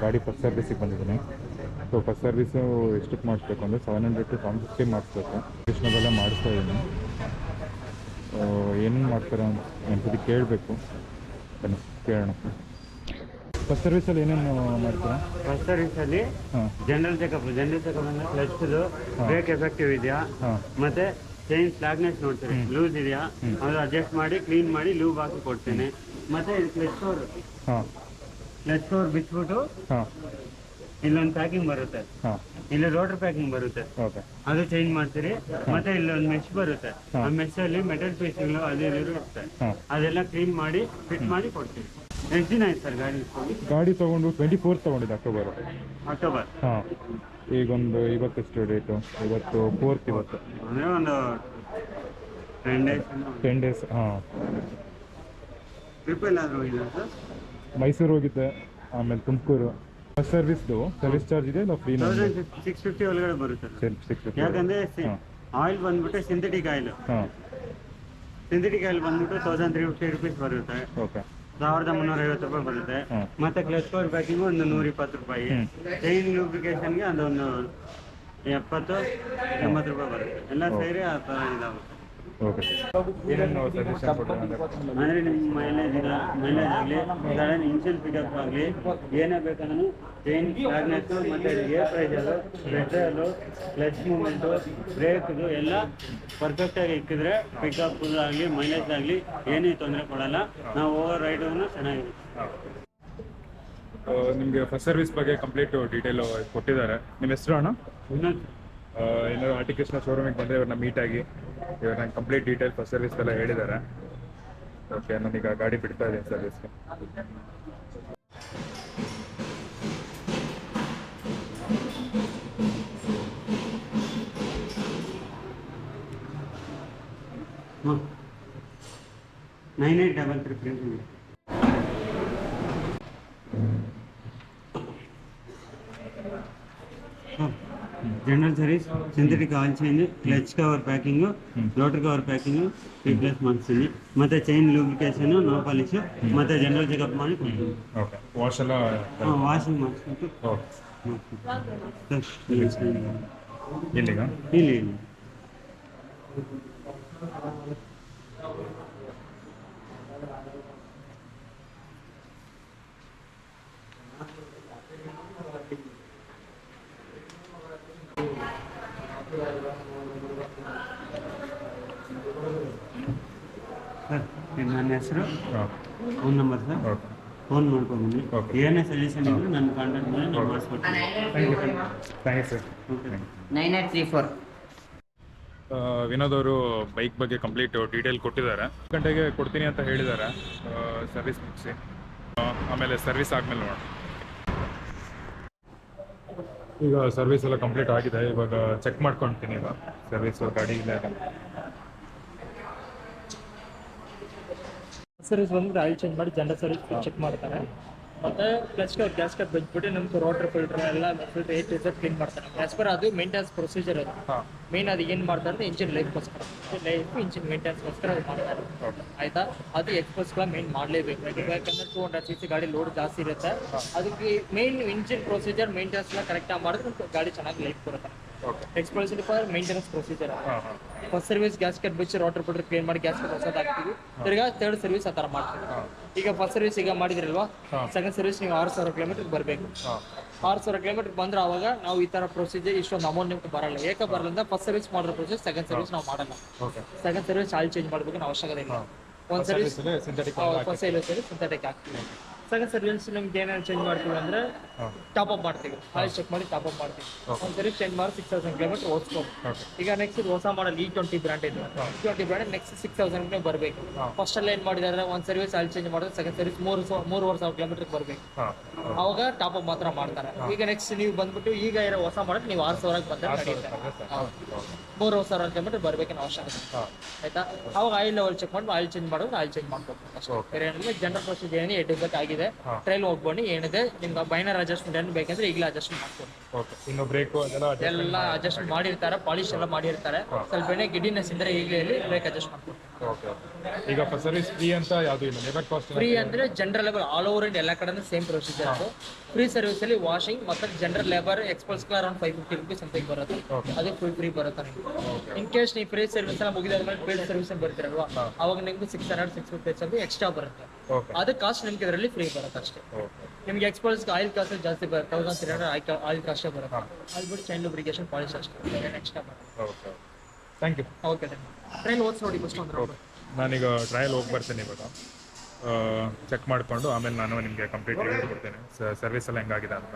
ಗಾಡಿ ಫಸ್ಟ್ ಸರ್ವಿಸಿಗೆ ಬಂದಿದ್ದೀನಿ. So first service ಎಷ್ಟಕ್ಕೆ ಮಾಡಿಸ್ಬೇಕು ಅಂದರೆ 700 to 750 ಮಾಡಿಸ್ಬೇಕು. ಕೃಷ್ಣದಲ್ಲೇ ಮಾಡಿಸ್ತಾ ಇದ್ದೀನಿ. ಏನೇನು ಮಾಡ್ತಾರೆ ಅಂತ ಒಂದ್ಸತಿ ಕೇಳಬೇಕು. ಬನ್ನಿ ಕೇಳೋಣ. ಫಸ್ಟ್ ಸರ್ವಿಸಲ್ಲಿ ಏನೇನು ಮಾಡ್ತೀರಾ? ಫಸ್ಟ್ ಸರ್ವಿಸಲ್ಲಿ ಜನರಲ್ ಚೆಕಪ್ ಅಂದರೆ ಕ್ಲಚ್ದು ಬ್ರೇಕ್ ಎಫೆಕ್ಟಿವ್ ಇದೆಯಾ, ಮತ್ತೆ ಚೈನ್ ಸ್ಲಾಗ್ನೆಸ್ ನೋಡ್ತಾರೆ, ಲೂಸ್ ಇದೆಯಾ ಅದು ಅಡ್ಜಸ್ಟ್ ಮಾಡಿ ಕ್ಲೀನ್ ಮಾಡಿ ಲೂಬ್ ಹಾಕಿ ಕೊಡ್ತೇನೆ. ಮತ್ತೆ ಕ್ಲಚ್ ಫೋರ್ ಬಿಚ್ಬಿಟ್ಟು ಇಲ್ಲೊಂದು ಪ್ಯಾಕಿಂಗ್ ಬರುತ್ತೆ, ಇಲ್ಲಿ ರೋಟರ್ ಪ್ಯಾಕಿಂಗ್ ಬರುತ್ತೆ, ಅದು ಚೇಂಜ್ ಮಾಡ್ತೀರಿ. ಮತ್ತೆ ಇಲ್ಲೊಂದು ಮೆಶ್ ಬರುತ್ತೆ, ಆ ಮೆಶ್ ಅಲ್ಲಿ ಮೆಟಲ್ ಪೀಸ್ಗಳು ಅದೇ ಇರುತ್ತೆ, ಅದೆಲ್ಲ ಕ್ಲೀನ್ ಮಾಡಿ ಫಿಟ್ ಮಾಡಿ ಕೊಡ್ತೀವಿ. ಎಷ್ಟು ದಿನ ಆಯ್ತು ಸರ್ ಗಾಡಿ ತಗೊಂಡು? 24 ತಗೊಂಡಿದ್ದೆ, ಅಕ್ಟೋಬರ್. ಈಗೊಂದು ಇವತ್ತೆಷ್ಟು ಡೇಟು? ಇವತ್ತು 4th. ಇವತ್ತು ಅಂದರೆ ಒಂದು 10 days. ಟ್ರಿಪ್ ಎಲ್ಲಾದರೂ ಹೋಗಿಲ್ಲ ಸರ್? ಮೈಸೂರು ಹೋಗಿದ್ದೆ, ಆಮೇಲೆ ತುಮಕೂರು. ಫಸ್ಟ್ ಸರ್ವಿಸ್ದು ಸರ್ವಿಸ್ ಚಾರ್ಜ್ ಇದೆ ಇಲ್ಲ ಫ್ರೀ? 650 ಒಳಗಡೆ ಬರುತ್ತೆ. 650. ಯಾಕಂದರೆ ಆಯಿಲ್ ಬಂದ್ಬಿಟ್ಟು ಸಿಂಥೆಟಿಕ್ ಆಯಿಲ್ ಬಂದ್ಬಿಟ್ಟು 1350 rupees ಬರುತ್ತೆ. 1350 ರೂಪಾಯಿ ಬರುತ್ತೆ. ಮತ್ತೆ ಕ್ಲಚ್ ಕವರ್ ಪ್ಯಾಕಿಂಗ್ ಒಂದು 120 ರೂಪಾಯಿ. ಚೈನ್ ಲೂಬ್ರಿಕೇಶನ್ಗೆ ಅದೊಂದು 70-80 ರೂಪಾಯಿ ಬರುತ್ತೆ. ಎಲ್ಲ ಸೇರಿ ಆ ಥರ ಇದಾಗುತ್ತೆ. ಅಂದರೆ ನಿಮ್ಮ ಮೈಲೇಜ್ ಆಗಲಿ, ಸಡನ್ ಇಂಜಿನ್ ಪಿಕಪ್ ಆಗಲಿ, ಏನೇ ಬೇಕಂದ್ರೂ ಚೈನ್ ಸ್ಲಾಗ್ನೆಸ್ಸು ಮತ್ತು ಏರ್ ಪ್ರೈಸರು, ಪೆಟ್ರೋಲು, ಕ್ಲಚ್ ಮೂಮೆಂಟು, ಬ್ರೇಕ್ದು ಎಲ್ಲ ಪರ್ಫೆಕ್ಟಾಗಿ ಇಕ್ಕಿದ್ರೆ ಪಿಕಪ್ ಆಗಲಿ ಮೈಲೇಜ್ ಆಗಲಿ ಏನೇ ತೊಂದರೆ ಕೊಡಲ್ಲ. ನಾವು ಹೋಗೋ ರೈಡೂ ಚೆನ್ನಾಗಿದೆ. ನಿಮಗೆ ಫಸ್ಟ್ ಸರ್ವಿಸ್ ಬಗ್ಗೆ ಕಂಪ್ಲೀಟ್ ಡೀಟೇಲ್ ಕೊಟ್ಟಿದ್ದಾರೆ. ನಿಮ್ಮ ಹೆಸರು ಅಣ್ಣ? ಏನಾದ್ರು ಆರ್ ಟಿ ಕೃಷ್ಣ ಶೋರೂಮಿಗೆ ಬಂದರೆ ಇವ್ರನ್ನ ಮೀಟಾಗಿ ಇವ್ರು ನಂಗೆ ಕಂಪ್ಲೀಟ್ ಡೀಟೇಲ್ ಫಸ್ಟ್ ಸರ್ವಿಸ್ ಎಲ್ಲ ಹೇಳಿದ್ದಾರೆ. ಓಕೆ, ನಾನೀಗ ಗಾಡಿ ಬಿಡ್ತಾ ಇದ್ದೀನಿ ಸರ್ವಿಸ್ಗೆ. ಹಾಂ, 9833 general service, synthetic oil change, clutch cover packing, rotor cover packing replace ಮಾಡಿಸ್ತೀನಿ. ಮತ್ತೆ ಚೈನ್ ಲೂಬ್ರಿಕೇಶನ್, ನೋ ಪಾಲಿಶ್, ಮತ್ತೆ ಜನರಲ್ ಚೆಕಪ್ ಮಾಡಿ ಕೊಡ್ತೀನಿ. ವಾಶ್ ಎಲ್ಲ ವಾಷಿಂಗ್ ಮಾಡಿಸ್ಬಿಟ್ಟು ಇಲ್ಲಿ ಸರ್, ನನ್ನ ಹೆಸರು, ಫೋನ್ ನಂಬರ್ ಸರ್, ಫೋನ್ ಮಾಡ್ಕೊಂಡ್ಬನ್ನಿ. ಏನೇ ಸಜೆಷನ್ ಇದ್ದರೂ ನನ್ನ ಕಾಂಟ್ಯಾಕ್ಟ್ ಮಾಡಿ ನಾನು ಮಾಡಿಸ್ಕೊಡ್ತೀನಿ. Thank you sir. 9834. ವಿನೋದ್ ಅವರು ಬೈಕ್ ಬಗ್ಗೆ ಕಂಪ್ಲೀಟ್ ಡೀಟೇಲ್ ಕೊಟ್ಟಿದ್ದಾರೆ. ಗಂಟೆಗೆ ಕೊಡ್ತೀನಿ ಅಂತ ಹೇಳಿದ್ದಾರೆ ಸರ್ವಿಸ್ ಮುಗಿಸಿ. ಆಮೇಲೆ ಸರ್ವಿಸ್ ಆದಮೇಲೆ ನೋಡೋಣ. ಈಗ ಸರ್ವಿಸ್ ಎಲ್ಲ ಕಂಪ್ಲೀಟ್ ಆಗಿದೆ. ಇವಾಗ ಚೆಕ್ ಮಾಡ್ಕೊಳ್ತೀನಿ. ಈಗ ಸರ್ವಿಸ್ ಗಾಡಿ ಇಲ್ಲ. ಸರ್ವಿಸ್ ಬಂದ್ಬಿಟ್ಟು ಆಯಿಲ್ ಚೇಂಜ್ ಮಾಡಿ ಜನರಲ್ ಸರ್ವಿಸ್ ಚೆಕ್ ಮಾಡ್ತಾರೆ. ಮತ್ತು ಕ್ಲಚ್ ಕವರ್ ಗ್ಯಾಸ್ಕಟ್ ಬಂದ್ಬಿಟ್ಟು ನಮ್ಗೆ ರೋಟರ್ ಫಿಲ್ಟರ್ ಎಲ್ಲ ಫಿಲ್ಟರ್ ಏಟ್ ಇರ್ತದೆ ಕ್ಲೀನ್ ಮಾಡ್ತಾರೆ. ಆ್ಯಸ್ ಪರ್ ಅದು ಮೇಂಟೆನೆನ್ಸ್ ಪ್ರೊಸೀಜರ್. ಅದು ಮೇನ್ ಅದು ಏನು ಮಾಡ್ತಾರೆ ಇಂಜಿನ್ ಲೈಫ್ಗೋಸ್ಕರ, ಇಂಜಿನ್ ಮೇಂಟೆನೆನ್ಸ್ಗೋಸ್ಕರ ಅದು ಮಾಡ್ತಾರೆ. ಆಯಿತಾ? ಅದು ಎಕ್ಸ್ಪೋಸ್ಗಳ ಮೇನ್ ಮಾಡಲೇಬೇಕು. ಯಾಕಂದರೆ 200 cc ಗಾಡಿ ಲೋಡ್ ಜಾಸ್ತಿ ಇರುತ್ತೆ. ಅದಕ್ಕೆ ಮೇನ್ ಇಂಜಿನ್ ಪ್ರೊಸೀಜರ್ ಮೇಂಟೆನೆನ್ಸ್ನ ಕರೆಕ್ಟಾಗಿ ಮಾಡಿದ್ರೆ ಗಾಡಿ ಚೆನ್ನಾಗಿ ಲೈಫ್ ಬರುತ್ತೆ. ಎಕ್ಸ್ಪೋಸಿಟಿ for maintenance procedure. First service gasket ಬಿಚ್ಚಿ ರೋಟರ್ ಫಿಲ್ಟರ್ ಕ್ಲೀನ್ ಮಾಡಿ ಗ್ಯಾಸ್ಕಟ್ ಹೊಸದು ಹಾಕ್ತೀವಿ. ತಿರ್ಗಾ ಥರ್ಡ್ ಸರ್ವಿಸ್ ಆ ಥರ ಮಾಡ್ತೀವಿ. ಈಗ ಫಸ್ಟ್ ಸರ್ವಿಸ್ ಈಗ ಮಾಡಿದ್ರಲ್ವಾ, ಸೆಕೆಂಡ್ ಸರ್ವಿಸ್ ನೀವು 6000 ಕಿಲೋಮೀಟರ್ ಬರಬೇಕು. 6000 ಕಿಲೋಮೀಟರ್ ಬಂದ್ರೆ ಅವಾಗ ನಾವು ಈ ಥರ ಪ್ರೊಸೀಜರ್ ಇಷ್ಟೊಂದು ಅಮೌಂಟ್ ನಿಮ್ಗೆ ಬರಲ್ಲ. ಏಕೆ ಬರಲ್ಲ ಅಂದ್ರೆ ಫಸ್ಟ್ ಸರ್ವಿಸ್ ಮಾಡಿರೋ ಪ್ರೊಸೀಜರ್ ಸೆಕೆಂಡ್ ಸರ್ವಿಸ್ ನಾವು ಮಾಡಲ್ಲ. ಸೆಕೆಂಡ್ ಸರ್ವಿಸ್ ಆಯಿಲ್ ಚೇಂಜ್ ಮಾಡಬೇಕು ಅವಶ್ಯಕತೆ ಇಲ್ಲ. ಒಂದು ಸರ್ವಿಸ್ ಫಸ್ಟ್ ಸರ್ವಿಸ್ ಸಿಂಥೆಟಿಕ್ ಹಾಕ್ತೀವಿ. ಸೆಕೆಂಡ್ ಸರ್ವಿಸ್ ನಿಮ್ಗೆ ಏನೇನು ಚೇಂಜ್ ಮಾಡ್ತೀವಿ ಅಂದರೆ ಟಾಪ್ ಅಪ್ ಮಾಡ್ತೀವಿ. ಆಯಿಲ್ ಚೆಕ್ ಮಾಡಿ ಟಾಪ್ ಅಪ್ ಮಾಡ್ತೀವಿ. ಒಂದು ಸರ್ವಿಸ್ ಚೇಂಜ್ ಮಾಡಿ 6000 ಕಿಲೋಮೀಟರ್ ಓಡಿಸ್ಬೋದು. ಈಗ ನೆಕ್ಸ್ಟ್ ಹೊಸ ಮಾಡಲ್ E20 ಬ್ರ್ಯಾಂಡ್ ಇದೆ. E20 ಬ್ರ್ಯಾಂಡ್ ನೆಕ್ಸ್ಟ್ 6000 ಬರಬೇಕು. ಫಸ್ಟಲ್ಲಿ ಏನು ಮಾಡಿದ್ದಾರೆ, ಒಂದು ಸರ್ವಿಸ್ ಆಯಿಲ್ ಚೇಂಜ್ ಮಾಡಿದ್ರೆ ಸೆಕೆಂಡ್ ಸರ್ವಿಸ್ 3,500 ಕಿಲೋಮೀಟರ್ ಬರಬೇಕು. ಅವಾಗ ಟಾಪ್ ಅಪ್ ಮಾತ್ರ ಮಾಡ್ತಾರೆ. ಈಗ ನೆಕ್ಸ್ಟ್ ನೀವು ಬಂದ್ಬಿಟ್ಟು ಈಗ ಇರೋ ಹೊಸ ಮಾಡಲ್ ನೀವು 6000 ಬಂದರೆ ನಡೆಯುತ್ತೆ. 3,500 ಕಿಲೋಮೀಟರ್ ಬರಬೇಕಿನ ಅವಶ್ಯಕತೆ. ಆಯ್ತಾ? ಅವಾಗ ಆಯಿಲ್ ಲೆವೆಲ್ ಚೆಕ್ ಮಾಡಿ ಆಯಿಲ್ ಚೇಂಜ್ ಮಾಡೋದು ಆಯಿಲ್ ಚೇಂಜ್ ಮಾಡ್ಬೇಕು ಅಷ್ಟೇ. ಬೇರೆ ಏನಿಲ್ಲ. ಜನರಲ್ ಪ್ರೊಸೀಜರ್ ಏನೇ ಎಡ್ ಆಗಿದೆ. ಟ್ರೈಲ್ ಹೋಗ್ಬನ್ನಿ, ಏನಿದೆ ನಿಮ್ಗೆ ಬೈನರ್ ಅಡ್ಜಸ್ಟ್ಮೆಂಟ್ ಏನು ಬೇಕಂದ್ರೆ ಈಗಲೇ ಅಡ್ಜಸ್ಟ್ಮೆಂಟ್ ಮಾಡ್ಕೊಂಡು ಇನ್ನು ಬ್ರೇಕು ಎಲ್ಲ ಅಡ್ಜಸ್ಟ್ ಮಾಡಿರ್ತಾರೆ. ಪಾಲಿಶ್ ಎಲ್ಲ ಮಾಡಿರ್ತಾರೆ. ಸ್ವಲ್ಪ ಏನೇ ಗಿಡ್ಡಿನೆಸ್ ಇದ್ರೆ ಈಗಲೇ ಬ್ರೇಕ್ ಅಡ್ಜಸ್ಟ್ ಮಾಡ್ಕೊಂಡು ಈಗ ಸರ್ವಿಸ್ ಫ್ರೀ ಅಂತ ಯಾವುದು ಇಲ್ಲ, ಲೇಬರ್ ಕಾಸ್ಟ್ ಫ್ರೀ ಅಂದರೆ general labour all over India ಎಲ್ಲ ಕಡೆ ಸೇಮ್ ಪ್ರೊಸೀಜರ್ ಅದು. ಫ್ರೀ ಸರ್ವಿಸಲ್ಲಿ ವಾಷಿಂಗ್ ಮತ್ತು ಜನರಲ್ ಲೇಬರ್ ಎಕ್ಸ್ಪಲ್ಸ್ ಅರೌಂಡ್ 550 rupees ಸಮಥಿಂಗ್ ಬರುತ್ತೆ. ಅದು ಫ್ರೀ ಬರುತ್ತೆ ನಿಮಗೆ. ಇನ್ ಕೇಸ್ ನೀವು ಫ್ರೀ ಸರ್ವಿಸ್ ಎಲ್ಲ ಮುಗಿದಾದ್ಮೇಲೆ ಪೇಡ್ ಸರ್ವಿಸ್ ಬರ್ತೀರಲ್ವಾ, ಅವಾಗ ನಿಮ್ಗೆ 600-650 ಎಕ್ಸ್ಟ್ರಾ ಬರುತ್ತೆ. ಅದು ಕಾಸ್ಟ್ ನಿಮ್ಗೆ ಇದರಲ್ಲಿ ಫ್ರೀ ಬರುತ್ತೆ ಅಷ್ಟೇ. ನಿಮ್ಗೆ ಎಕ್ಸ್ಪಲ್ಸ್ ಆಯಿಲ್ ಕಾಸ್ಟ್ ಜಾಸ್ತಿ ಬರುತ್ತೆ, 1300 ಆಯಿಲ್ ಕಾಸ್ಟ್ ಬರುತ್ತೆ. ಅದು ಬಿಟ್ಟು ಚೈನ್ ಲುಬ್ರಿಕೇಶನ್ ಪಾಲಿಶ್ ಅಷ್ಟೇ ಎಕ್ಸ್ಟ್ರಾ ಬರುತ್ತೆ. Thank you. ಓಕೆ ಟ್ರೈಲ್ ಓದಿಸ್ ನೋಡಿ ಫಸ್ಟ್ ಒಂದು. ನಾನೀಗ ಟ್ರಯಲ್ ಹೋಗಿ ಬರ್ತೇನೆ ಇವಾಗ, ಚೆಕ್ ಮಾಡಿಕೊಂಡು ಆಮೇಲೆ ನಾನು ನಿಮಗೆ ಕಂಪ್ಲೀಟ್ ರಿವ್ಯೂ ಕೊಡ್ತೇನೆ ಸರ್ವಿಸ್ ಎಲ್ಲ ಹೆಂಗಾಗಿದೆ ಅಂತ.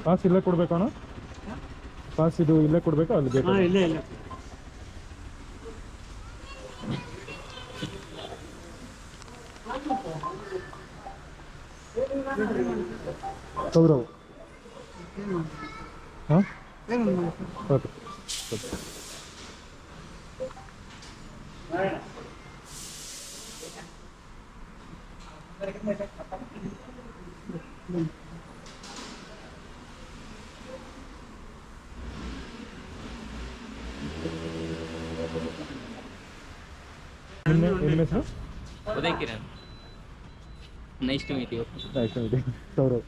ಪಾಸ್ ಇಲ್ಲೇ ಕೊಡ್ಬೇಕಣ್ಣ? ಪಾಸ್ ಇದು ಇಲ್ಲೇ ಕೊಡ್ಬೇಕಾ ಅಲ್ಲಿ ಬೇಕಾ? ಇಲ್ಲೇ ಸೌರವ್. ಹಾಂ ಓಕೆ. ನಿಮ್ಮ ಹೆಸರು? Uday Kiran. Nice to meet you. Saurav.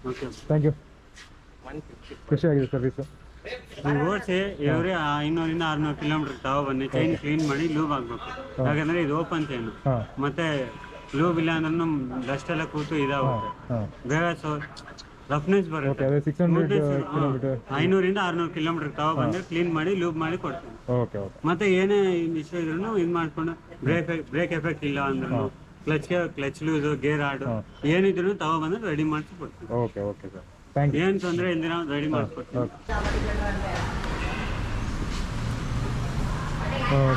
Okay thank you. ಖುಷಿಯಾಗಿದೆ ಸರ್ವಿಸು. ನೀವು ಓಡಿಸಿ ಇವರೇ 500-600 ಕಿಲೋಮೀಟರ್ ತಗೊಬನ್ನಿ, ಚೈನ್ ಕ್ಲೀನ್ ಮಾಡಿ ಲೂಬ್ ಆಗ್ಬೇಕು. ಯಾಕಂದ್ರೆ ಇದು ಓಪನ್ ಚೈನ್, ಮತ್ತೆ ಲೂಬ್ ಇಲ್ಲ ಅಂದ್ರೆ ಡಸ್ಟ್ ಎಲ್ಲ ಕೂತು ಇದಾಗುತ್ತೆ, ಬೇಗ ರಫ್ನೆಸ್ ಬರುತ್ತೆ. 500-600 ಕಿಲೋಮೀಟರ್ ತಗೊಬಂದ್ರೆ ಕ್ಲೀನ್ ಮಾಡಿ ಲೂಬ್ ಮಾಡಿ ಕೊಡ್ತೀನಿ. ಮತ್ತೆ ಏನೇ ಇಶ್ಯೂ ಇದ್ರು ಇದು ಮಾಡ್ಕೊಂಡು ಬ್ರೇಕ್ ಎಫೆಕ್ಟ್ ಇಲ್ಲ ಅಂದ್ರೂ ಕ್ಲಚ್ ಲೂಸ್ ಗೇರ್ ಆಡು ಏನಿದ್ರು ತಗೊಬಂದ್ರೆ ರೆಡಿ ಮಾಡಿಸಿ ಕೊಡ್ತೀನಿ. ಏನ್ ತೊಂದರೆ ಇಲ್ದಿರ ರೆಡಿ ಮಾಡಿಸ್ಕೊಡ್ತೀನಿ.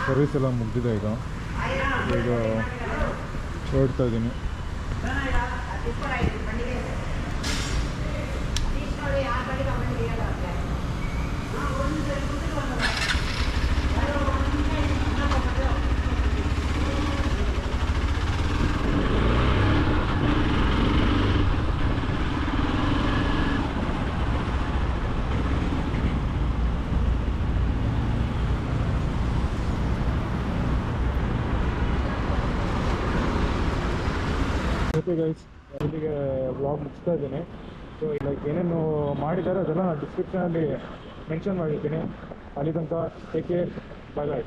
ಸರ್ವಿಸ್ ಎಲ್ಲ ಮುಗಿದಿದೆ. ಈಗ ಹೊರಡ್ತಾ ಇದ್ದೀನಿ. ಓಕೆ ಗೈಸ್, ಇಲ್ಲಿಗೆ ವ್ಲಾಗ್ ಮುಗಿಸ್ತಾ ಇದ್ದೀನಿ. ಸೊ ಲೈಕ್ ಏನೇನು ಮಾಡಿದ್ದಾರೆ ಅದೆಲ್ಲ ನಾನು ಡಿಸ್ಕ್ರಿಪ್ಷನಲ್ಲಿ ಮೆನ್ಷನ್ ಮಾಡಿರ್ತೀನಿ. ಅಲ್ಲಿ ತನಕ ಟೇಕ್ ಕೇರ್, ಬಾಯ್ ಬಾಯ್.